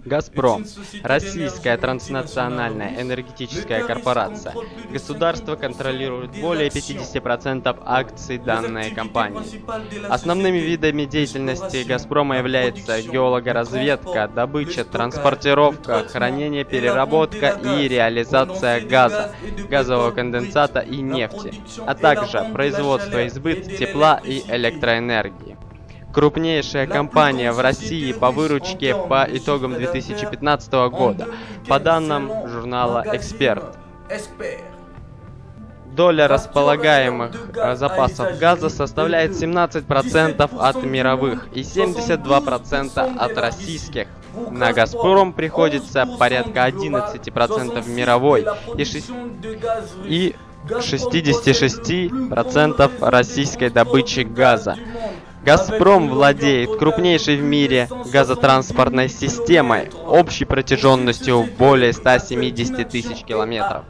«Газпром» – российская транснациональная энергетическая корпорация. Государство контролирует более 50% акций данной компании. Основными видами деятельности «Газпрома» являются геологоразведка, добыча, транспортировка, хранение, переработка и реализация газа, газового конденсата и нефти, а также производство и сбыт тепла и электроэнергии. Крупнейшая компания в России по выручке по итогам 2015 года, по данным журнала «Эксперт». Доля располагаемых запасов газа составляет 17% от мировых и 72% от российских. На «Газпром» приходится порядка 11% мировой и 66% российской добычи газа. «Газпром» владеет крупнейшей в мире газотранспортной системой общей протяженностью более 170 тысяч километров.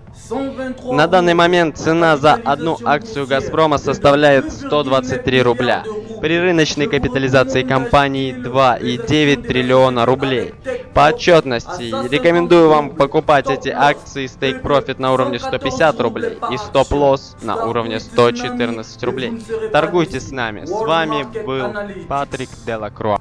На данный момент цена за одну акцию «Газпрома» составляет 123 рубля. При рыночной капитализации компании 2,9 триллиона рублей. По отчетности рекомендую вам покупать эти акции с Take Profit на уровне 150 рублей и Stop Loss на уровне 114 рублей. Торгуйте с нами. С вами был Патрик Делакруа.